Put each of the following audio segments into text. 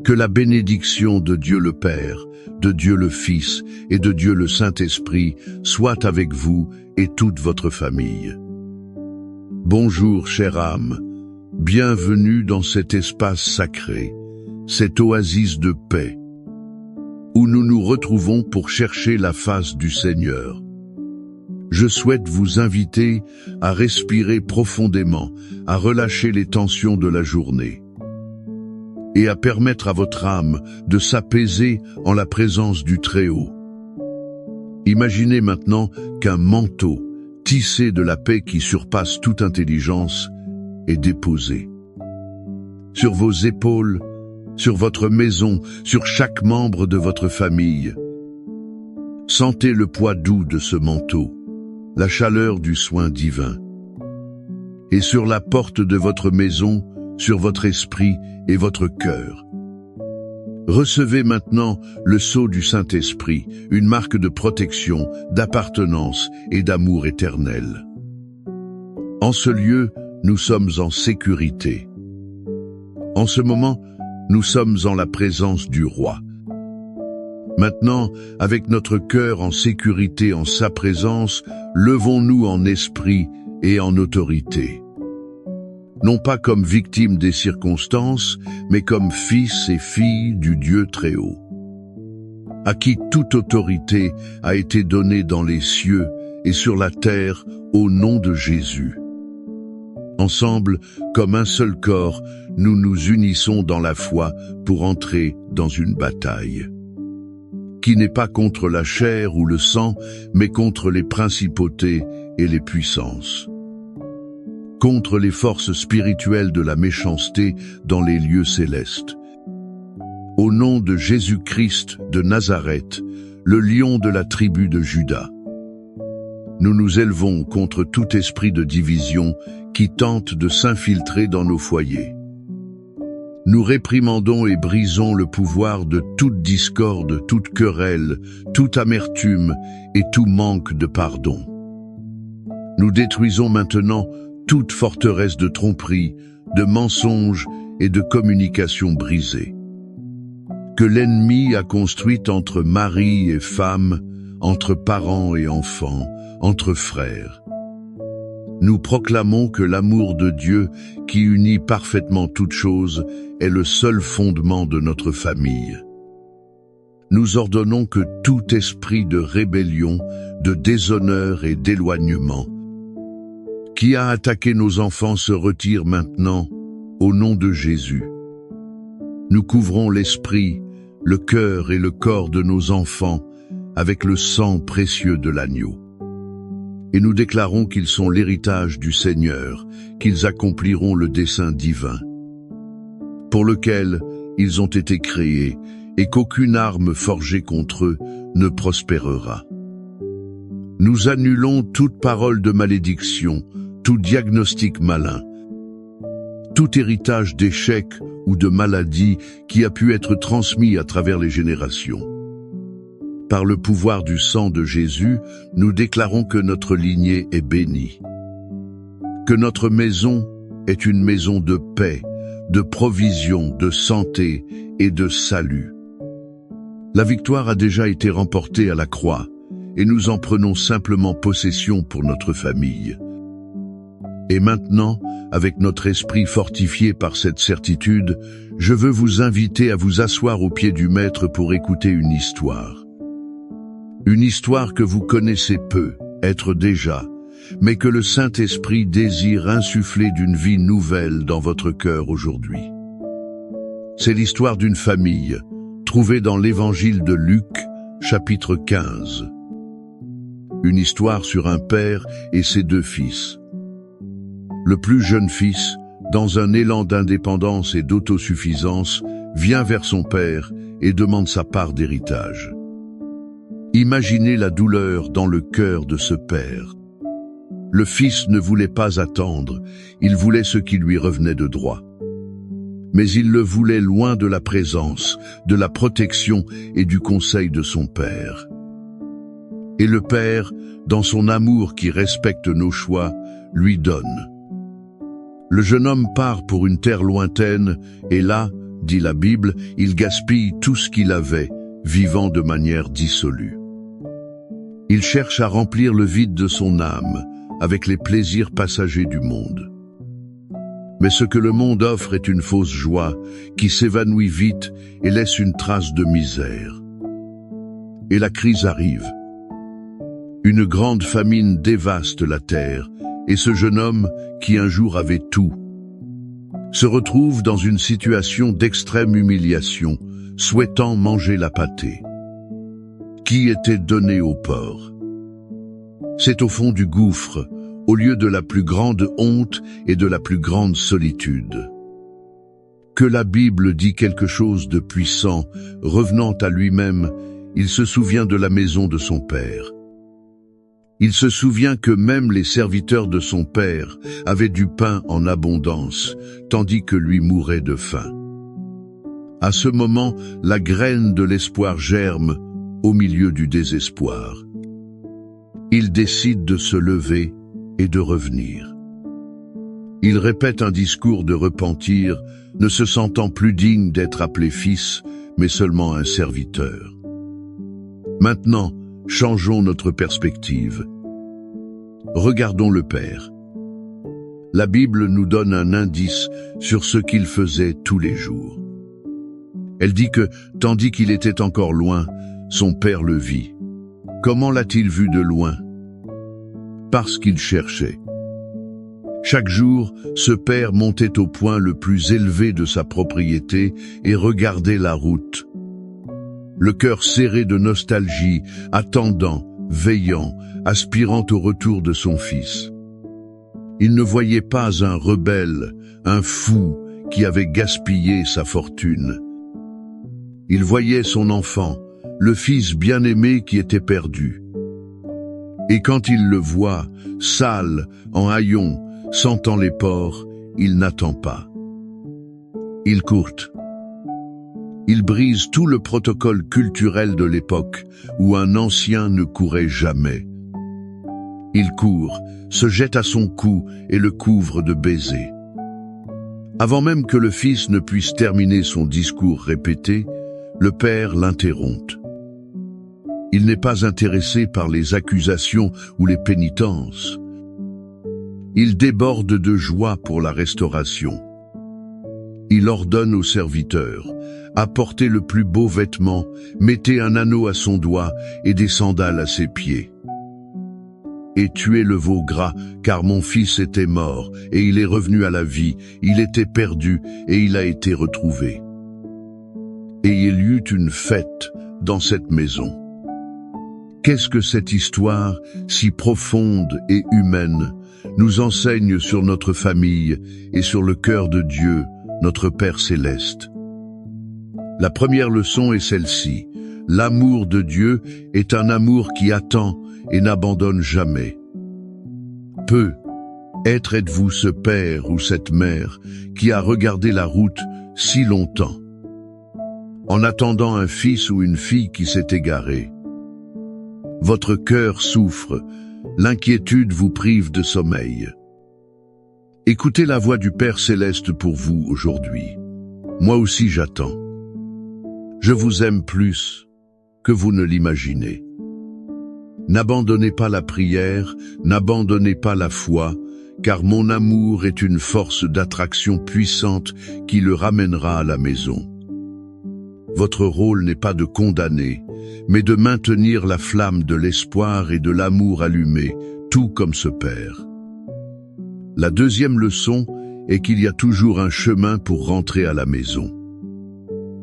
Que la bénédiction de Dieu le Père, de Dieu le Fils et de Dieu le Saint-Esprit soit avec vous et toute votre famille. Bonjour, chère âme. Bienvenue dans cet espace sacré, cette oasis de paix, où nous nous retrouvons pour chercher la face du Seigneur. Je souhaite vous inviter à respirer profondément, à relâcher les tensions de la journée et à permettre à votre âme de s'apaiser en la présence du Très-Haut. Imaginez maintenant qu'un manteau, tissé de la paix qui surpasse toute intelligence, est déposé sur vos épaules, sur votre maison, sur chaque membre de votre famille. Sentez le poids doux de ce manteau, la chaleur du soin divin. Et sur la porte de votre maison, sur votre esprit et votre cœur. Recevez maintenant le sceau du Saint-Esprit, une marque de protection, d'appartenance et d'amour éternel. En ce lieu, nous sommes en sécurité. En ce moment, nous sommes en la présence du Roi. Maintenant, avec notre cœur en sécurité en sa présence, levons-nous en esprit et en autorité. Non pas comme victimes des circonstances, mais comme fils et filles du Dieu Très-Haut, à qui toute autorité a été donnée dans les cieux et sur la terre au nom de Jésus. Ensemble, comme un seul corps, nous nous unissons dans la foi pour entrer dans une bataille qui n'est pas contre la chair ou le sang, mais contre les principautés et les puissances, contre les forces spirituelles de la méchanceté dans les lieux célestes. Au nom de Jésus-Christ de Nazareth, le lion de la tribu de Juda, nous nous élevons contre tout esprit de division qui tente de s'infiltrer dans nos foyers. Nous réprimandons et brisons le pouvoir de toute discorde, toute querelle, toute amertume et tout manque de pardon. Nous détruisons maintenant toute forteresse de tromperie, de mensonges et de communication brisée, que l'ennemi a construite entre mari et femme, entre parents et enfants, entre frères. Nous proclamons que l'amour de Dieu, qui unit parfaitement toutes choses, est le seul fondement de notre famille. Nous ordonnons que tout esprit de rébellion, de déshonneur et d'éloignement qui a attaqué nos enfants se retire maintenant, au nom de Jésus. Nous couvrons l'esprit, le cœur et le corps de nos enfants avec le sang précieux de l'agneau. Et nous déclarons qu'ils sont l'héritage du Seigneur, qu'ils accompliront le dessein divin, pour lequel ils ont été créés, et qu'aucune arme forgée contre eux ne prospérera. Nous annulons toute parole de malédiction, tout diagnostic malin, tout héritage d'échec ou de maladie qui a pu être transmis à travers les générations. Par le pouvoir du sang de Jésus, nous déclarons que notre lignée est bénie, que notre maison est une maison de paix, de provision, de santé et de salut. La victoire a déjà été remportée à la croix, et nous en prenons simplement possession pour notre famille. Et maintenant, avec notre esprit fortifié par cette certitude, je veux vous inviter à vous asseoir au pied du Maître pour écouter une histoire. Une histoire que vous connaissez peu, être déjà, mais que le Saint-Esprit désire insuffler d'une vie nouvelle dans votre cœur aujourd'hui. C'est l'histoire d'une famille, trouvée dans l'Évangile de Luc, chapitre 15. Une histoire sur un père et ses deux fils. Le plus jeune fils, dans un élan d'indépendance et d'autosuffisance, vient vers son père et demande sa part d'héritage. Imaginez la douleur dans le cœur de ce père. Le fils ne voulait pas attendre, il voulait ce qui lui revenait de droit. Mais il le voulait loin de la présence, de la protection et du conseil de son père. Et le père, dans son amour qui respecte nos choix, lui donne. Le jeune homme part pour une terre lointaine et là, dit la Bible, il gaspille tout ce qu'il avait, vivant de manière dissolue. Il cherche à remplir le vide de son âme avec les plaisirs passagers du monde. Mais ce que le monde offre est une fausse joie qui s'évanouit vite et laisse une trace de misère. Et la crise arrive. Une grande famine dévaste la terre, et ce jeune homme, qui un jour avait tout, se retrouve dans une situation d'extrême humiliation, souhaitant manger la pâtée qui était donnée aux porcs. C'est au fond du gouffre, au lieu de la plus grande honte et de la plus grande solitude, que la Bible dit quelque chose de puissant. Revenant à lui-même, il se souvient de la maison de son père. Il se souvient que même les serviteurs de son père avaient du pain en abondance, tandis que lui mourait de faim. À ce moment, la graine de l'espoir germe au milieu du désespoir. Il décide de se lever et de revenir. Il répète un discours de repentir, ne se sentant plus digne d'être appelé fils, mais seulement un serviteur. Maintenant, changeons notre perspective. Regardons le Père. La Bible nous donne un indice sur ce qu'il faisait tous les jours. Elle dit que, tandis qu'il était encore loin, son Père le vit. Comment l'a-t-il vu de loin? Parce qu'il cherchait. Chaque jour, ce père montait au point le plus élevé de sa propriété et regardait la route. Le cœur serré de nostalgie, attendant, veillant, aspirant au retour de son fils. Il ne voyait pas un rebelle, un fou qui avait gaspillé sa fortune. Il voyait son enfant, le fils bien-aimé qui était perdu. Et quand il le voit, sale, en haillons, sentant les porcs, il n'attend pas. Il court. Il brise tout le protocole culturel de l'époque où un ancien ne courait jamais. Il court, se jette à son cou et le couvre de baisers. Avant même que le fils ne puisse terminer son discours répété, le père l'interrompt. Il n'est pas intéressé par les accusations ou les pénitences. Il déborde de joie pour la restauration. Il ordonne aux serviteurs: apportez le plus beau vêtement, mettez un anneau à son doigt et des sandales à ses pieds. Et tuez le veau gras, car mon fils était mort, et il est revenu à la vie, il était perdu, et il a été retrouvé. Et il y eut une fête dans cette maison. Qu'est-ce que cette histoire, si profonde et humaine, nous enseigne sur notre famille et sur le cœur de Dieu, notre Père céleste? La première leçon est celle-ci: l'amour de Dieu est un amour qui attend et n'abandonne jamais. Peut-être êtes-vous ce père ou cette mère qui a regardé la route si longtemps, en attendant un fils ou une fille qui s'est égaré. Votre cœur souffre, l'inquiétude vous prive de sommeil. Écoutez la voix du Père céleste pour vous aujourd'hui. Moi aussi j'attends. Je vous aime plus que vous ne l'imaginez. N'abandonnez pas la prière, n'abandonnez pas la foi, car mon amour est une force d'attraction puissante qui le ramènera à la maison. Votre rôle n'est pas de condamner, mais de maintenir la flamme de l'espoir et de l'amour allumée, tout comme ce Père. La deuxième leçon est qu'il y a toujours un chemin pour rentrer à la maison.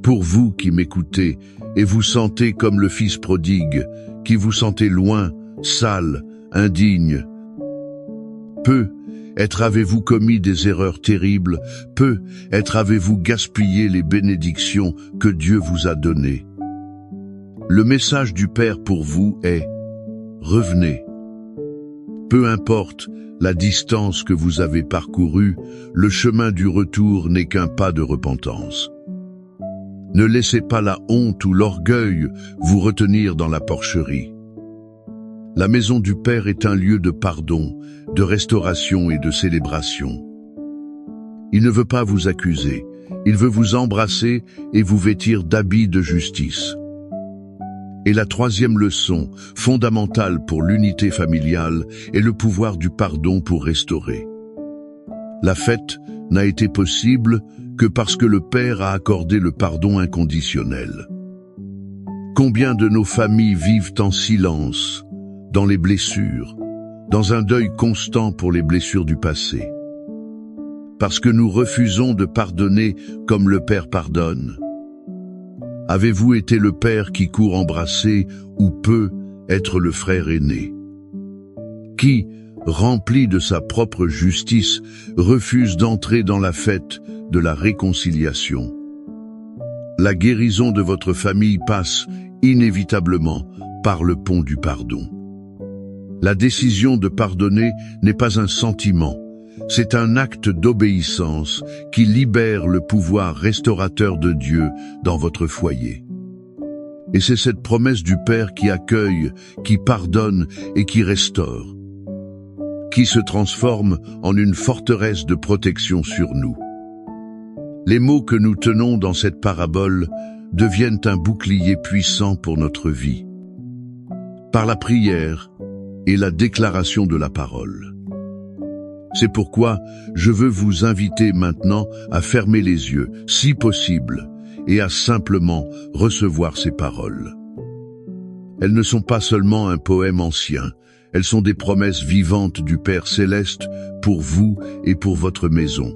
Pour vous qui m'écoutez et vous sentez comme le fils prodigue, qui vous sentez loin, sale, indigne, peut-être avez-vous commis des erreurs terribles, peut-être avez-vous gaspillé les bénédictions que Dieu vous a données. Le message du Père pour vous est: revenez. Peu importe la distance que vous avez parcourue, le chemin du retour n'est qu'un pas de repentance. Ne laissez pas la honte ou l'orgueil vous retenir dans la porcherie. La maison du Père est un lieu de pardon, de restauration et de célébration. Il ne veut pas vous accuser, il veut vous embrasser et vous vêtir d'habits de justice. Et la troisième leçon, fondamentale pour l'unité familiale, est le pouvoir du pardon pour restaurer. La fête n'a été possible que parce que le Père a accordé le pardon inconditionnel. Combien de nos familles vivent en silence, dans les blessures, dans un deuil constant pour les blessures du passé? Parce que nous refusons de pardonner comme le Père pardonne. Avez-vous été le père qui court embrasser ou peut être le frère aîné? Qui, rempli de sa propre justice, refuse d'entrer dans la fête de la réconciliation? La guérison de votre famille passe inévitablement par le pont du pardon. La décision de pardonner n'est pas un sentiment, c'est un acte d'obéissance qui libère le pouvoir restaurateur de Dieu dans votre foyer. Et c'est cette promesse du Père qui accueille, qui pardonne et qui restaure, qui se transforme en une forteresse de protection sur nous. Les mots que nous tenons dans cette parabole deviennent un bouclier puissant pour notre vie, par la prière et la déclaration de la parole. C'est pourquoi je veux vous inviter maintenant à fermer les yeux, si possible, et à simplement recevoir ces paroles. Elles ne sont pas seulement un poème ancien, elles sont des promesses vivantes du Père Céleste pour vous et pour votre maison.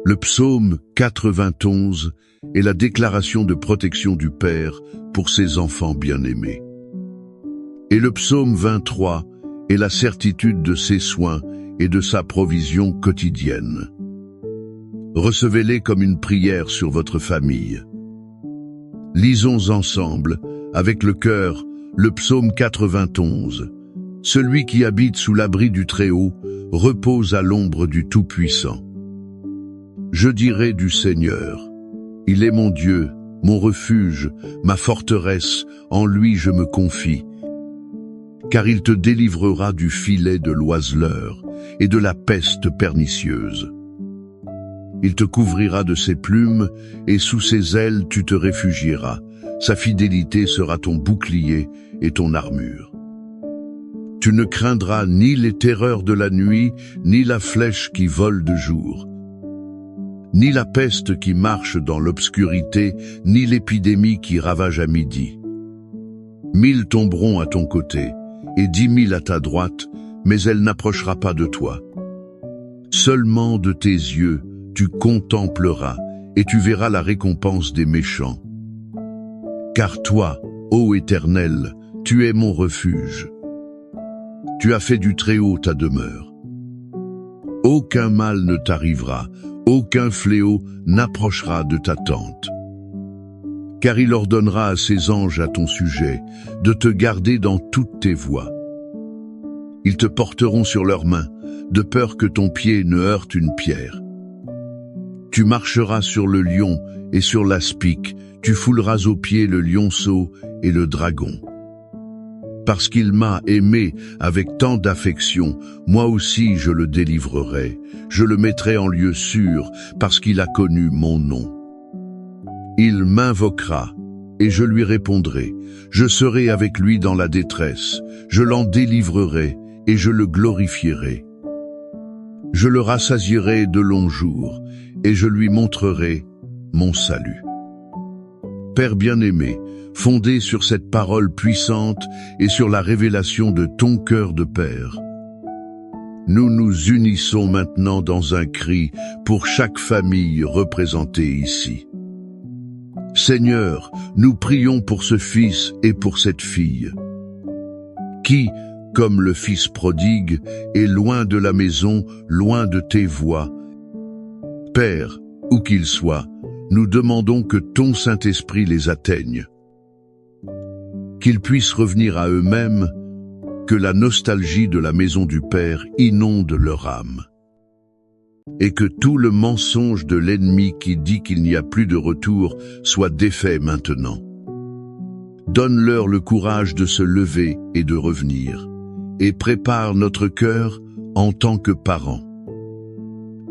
Le psaume 91 est la déclaration de protection du Père pour ses enfants bien-aimés. Et le psaume 23 est la certitude de ses soins et de sa provision quotidienne. Recevez-les comme une prière sur votre famille. Lisons ensemble, avec le cœur, le psaume 91. Celui qui habite sous l'abri du Très-Haut repose à l'ombre du Tout-Puissant. Je dirai du Seigneur, il est mon Dieu, mon refuge, ma forteresse, en lui je me confie. Car il te délivrera du filet de l'oiseleur et de la peste pernicieuse. Il te couvrira de ses plumes, et sous ses ailes tu te réfugieras. Sa fidélité sera ton bouclier et ton armure. Tu ne craindras ni les terreurs de la nuit, ni la flèche qui vole de jour, ni la peste qui marche dans l'obscurité, ni l'épidémie qui ravage à midi. 1000 tomberont à ton côté, et 10 000 à ta droite, mais elle n'approchera pas de toi. Seulement de tes yeux, tu contempleras, et tu verras la récompense des méchants. Car toi, ô Éternel, tu es mon refuge. Tu as fait du Très-Haut ta demeure. Aucun mal ne t'arrivera, aucun fléau n'approchera de ta tente. Car il ordonnera à ses anges à ton sujet de te garder dans toutes tes voies. Ils te porteront sur leurs mains, de peur que ton pied ne heurte une pierre. Tu marcheras sur le lion et sur l'aspic, tu fouleras aux pieds le lionceau et le dragon. Parce qu'il m'a aimé avec tant d'affection, moi aussi je le délivrerai, je le mettrai en lieu sûr, parce qu'il a connu mon nom. Il m'invoquera, et je lui répondrai, je serai avec lui dans la détresse, je l'en délivrerai, et je le glorifierai. Je le rassasierai de longs jours, et je lui montrerai mon salut. Père bien-aimé, fondé sur cette parole puissante et sur la révélation de ton cœur de Père, nous nous unissons maintenant dans un cri pour chaque famille représentée ici. Seigneur, nous prions pour ce fils et pour cette fille, qui, comme le fils prodigue, est loin de la maison, loin de tes voies. Père, où qu'il soit, nous demandons que ton Saint-Esprit les atteigne, qu'ils puissent revenir à eux-mêmes, que la nostalgie de la maison du Père inonde leur âme, et que tout le mensonge de l'ennemi qui dit qu'il n'y a plus de retour soit défait maintenant. Donne-leur le courage de se lever et de revenir, et prépare notre cœur en tant que parents.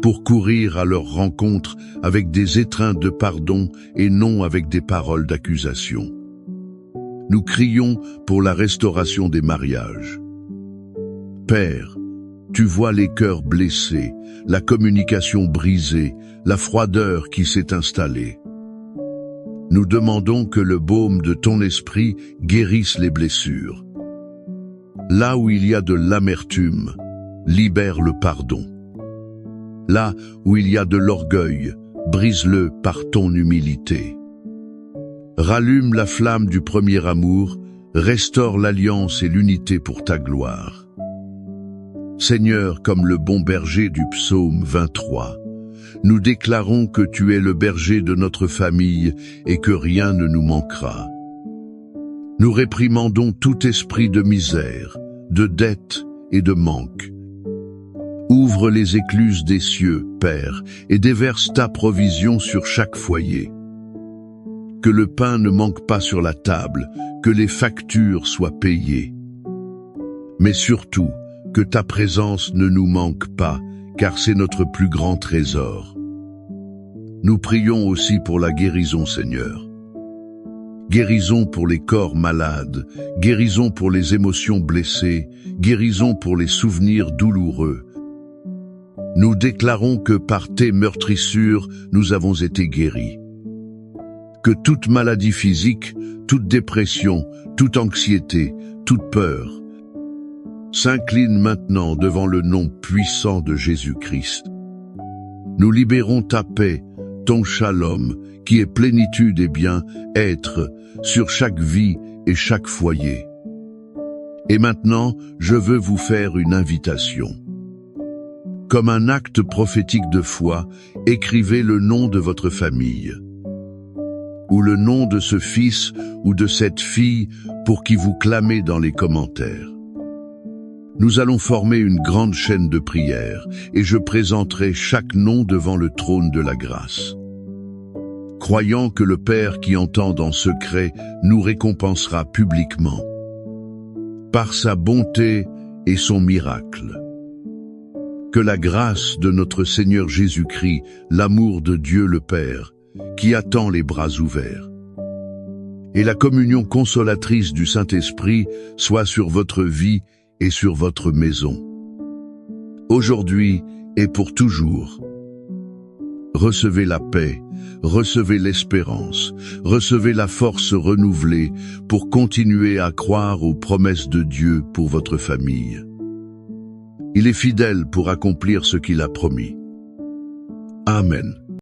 pour courir à leur rencontre avec des étreintes de pardon et non avec des paroles d'accusation. Nous crions pour la restauration des mariages. Père, tu vois les cœurs blessés, la communication brisée, la froideur qui s'est installée. Nous demandons que le baume de ton esprit guérisse les blessures. Là où il y a de l'amertume, libère le pardon. Là où il y a de l'orgueil, brise-le par ton humilité. Rallume la flamme du premier amour, restaure l'alliance et l'unité pour ta gloire. Seigneur, comme le bon berger du psaume 23, nous déclarons que tu es le berger de notre famille et que rien ne nous manquera. Nous réprimandons tout esprit de misère, de dette et de manque. Ouvre les écluses des cieux, Père, et déverse ta provision sur chaque foyer. Que le pain ne manque pas sur la table, que les factures soient payées. Mais surtout, que ta présence ne nous manque pas, car c'est notre plus grand trésor. Nous prions aussi pour la guérison, Seigneur. Guérison pour les corps malades, guérison pour les émotions blessées, guérison pour les souvenirs douloureux. Nous déclarons que par tes meurtrissures, nous avons été guéris. Que toute maladie physique, toute dépression, toute anxiété, toute peur s'incline maintenant devant le nom puissant de Jésus-Christ. Nous libérons ta paix, ton shalom, qui est plénitude et bien-être, sur chaque vie et chaque foyer. Et maintenant, je veux vous faire une invitation. Comme un acte prophétique de foi, écrivez le nom de votre famille, ou le nom de ce fils ou de cette fille pour qui vous clamez dans les commentaires. Nous allons former une grande chaîne de prières et je présenterai chaque nom devant le trône de la grâce. Croyant que le Père qui entend en secret nous récompensera publiquement par sa bonté et son miracle. Que la grâce de notre Seigneur Jésus-Christ, l'amour de Dieu le Père, qui attend les bras ouverts, et la communion consolatrice du Saint-Esprit soit sur votre vie et sur votre maison, aujourd'hui et pour toujours. Recevez la paix, recevez l'espérance, recevez la force renouvelée pour continuer à croire aux promesses de Dieu pour votre famille. Il est fidèle pour accomplir ce qu'il a promis. Amen.